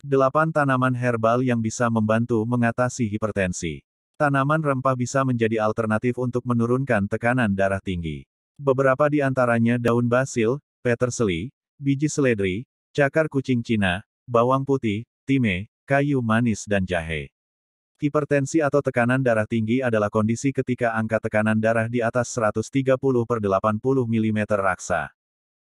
8 tanaman herbal yang bisa membantu mengatasi hipertensi. Tanaman rempah bisa menjadi alternatif untuk menurunkan tekanan darah tinggi. Beberapa di antaranya daun basil, peterseli, biji seledri, cakar kucing Cina, bawang putih, time, kayu manis dan jahe. Hipertensi atau tekanan darah tinggi adalah kondisi ketika angka tekanan darah di atas 130/80 mm raksa.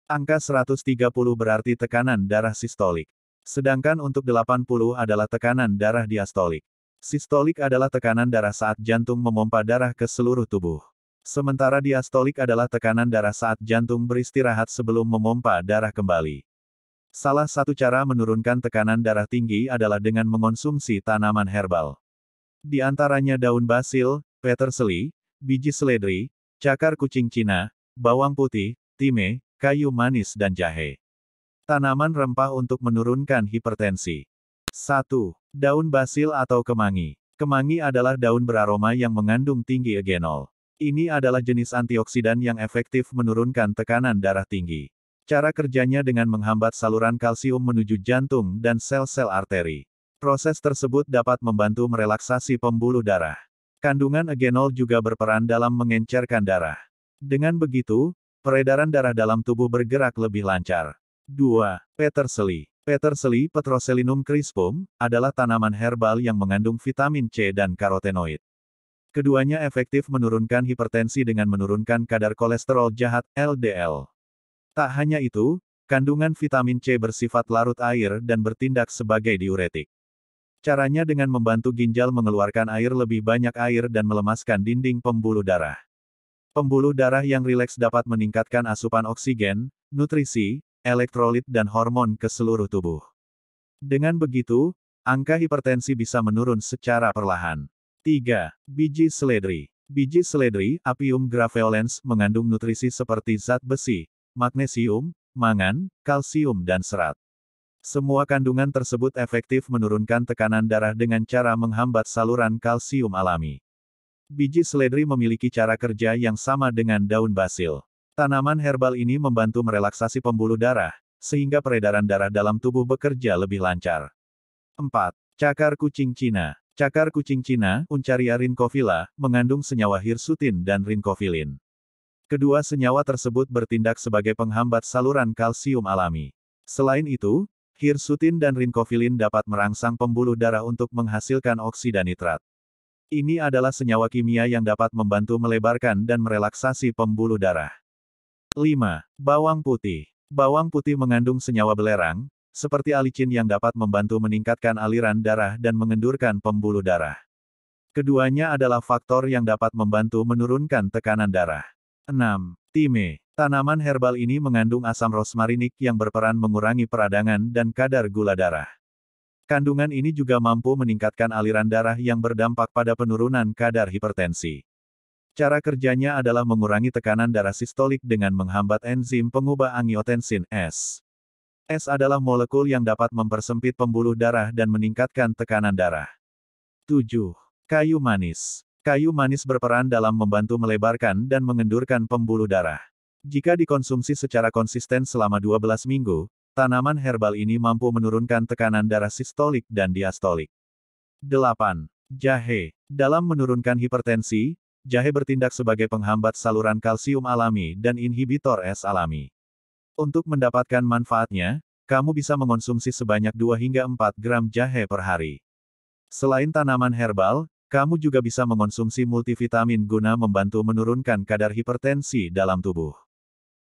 Angka 130 berarti tekanan darah sistolik. Sedangkan untuk 80 adalah tekanan darah diastolik. Sistolik adalah tekanan darah saat jantung memompa darah ke seluruh tubuh. Sementara diastolik adalah tekanan darah saat jantung beristirahat sebelum memompa darah kembali. Salah satu cara menurunkan tekanan darah tinggi adalah dengan mengonsumsi tanaman herbal. Di antaranya daun basil, peterseli, biji seledri, cakar kucing Cina, bawang putih, time, kayu manis dan jahe. Tanaman rempah untuk menurunkan hipertensi. 1. Daun basil atau kemangi. Kemangi adalah daun beraroma yang mengandung tinggi eugenol. Ini adalah jenis antioksidan yang efektif menurunkan tekanan darah tinggi. Cara kerjanya dengan menghambat saluran kalsium menuju jantung dan sel-sel arteri. Proses tersebut dapat membantu merelaksasi pembuluh darah. Kandungan eugenol juga berperan dalam mengencerkan darah. Dengan begitu, peredaran darah dalam tubuh bergerak lebih lancar. 2. Peterseli. Peterseli Petroselinum crispum, adalah tanaman herbal yang mengandung vitamin C dan karotenoid. Keduanya efektif menurunkan hipertensi dengan menurunkan kadar kolesterol jahat, LDL. Tak hanya itu, kandungan vitamin C bersifat larut air dan bertindak sebagai diuretik. Caranya dengan membantu ginjal mengeluarkan air lebih banyak air dan melemaskan dinding pembuluh darah. Pembuluh darah yang rileks dapat meningkatkan asupan oksigen, nutrisi, elektrolit dan hormon ke seluruh tubuh. Dengan begitu, angka hipertensi bisa menurun secara perlahan. 3. Biji seledri. Biji seledri, Apium graveolens, mengandung nutrisi seperti zat besi, magnesium, mangan, kalsium dan serat. Semua kandungan tersebut efektif menurunkan tekanan darah dengan cara menghambat saluran kalsium alami. Biji seledri memiliki cara kerja yang sama dengan daun basil. Tanaman herbal ini membantu merelaksasi pembuluh darah, sehingga peredaran darah dalam tubuh bekerja lebih lancar. 4. Cakar kucing Cina. Cakar kucing Cina, Uncaria rhynchophila, mengandung senyawa hirsutin dan rinkofilin. Kedua senyawa tersebut bertindak sebagai penghambat saluran kalsium alami. Selain itu, hirsutin dan rinkofilin dapat merangsang pembuluh darah untuk menghasilkan oksida nitrat. Ini adalah senyawa kimia yang dapat membantu melebarkan dan merelaksasi pembuluh darah. 5. Bawang putih. Bawang putih mengandung senyawa belerang, seperti alicin yang dapat membantu meningkatkan aliran darah dan mengendurkan pembuluh darah. Keduanya adalah faktor yang dapat membantu menurunkan tekanan darah. 6. Time. Tanaman herbal ini mengandung asam rosmarinik yang berperan mengurangi peradangan dan kadar gula darah. Kandungan ini juga mampu meningkatkan aliran darah yang berdampak pada penurunan kadar hipertensi. Cara kerjanya adalah mengurangi tekanan darah sistolik dengan menghambat enzim pengubah angiotensin S. S adalah molekul yang dapat mempersempit pembuluh darah dan meningkatkan tekanan darah. 7. Kayu manis. Kayu manis berperan dalam membantu melebarkan dan mengendurkan pembuluh darah. Jika dikonsumsi secara konsisten selama 12 minggu, tanaman herbal ini mampu menurunkan tekanan darah sistolik dan diastolik. 8. Jahe. Dalam menurunkan hipertensi, jahe bertindak sebagai penghambat saluran kalsium alami dan inhibitor S alami. Untuk mendapatkan manfaatnya, kamu bisa mengonsumsi sebanyak 2 hingga 4 gram jahe per hari. Selain tanaman herbal, kamu juga bisa mengonsumsi multivitamin guna membantu menurunkan kadar hipertensi dalam tubuh.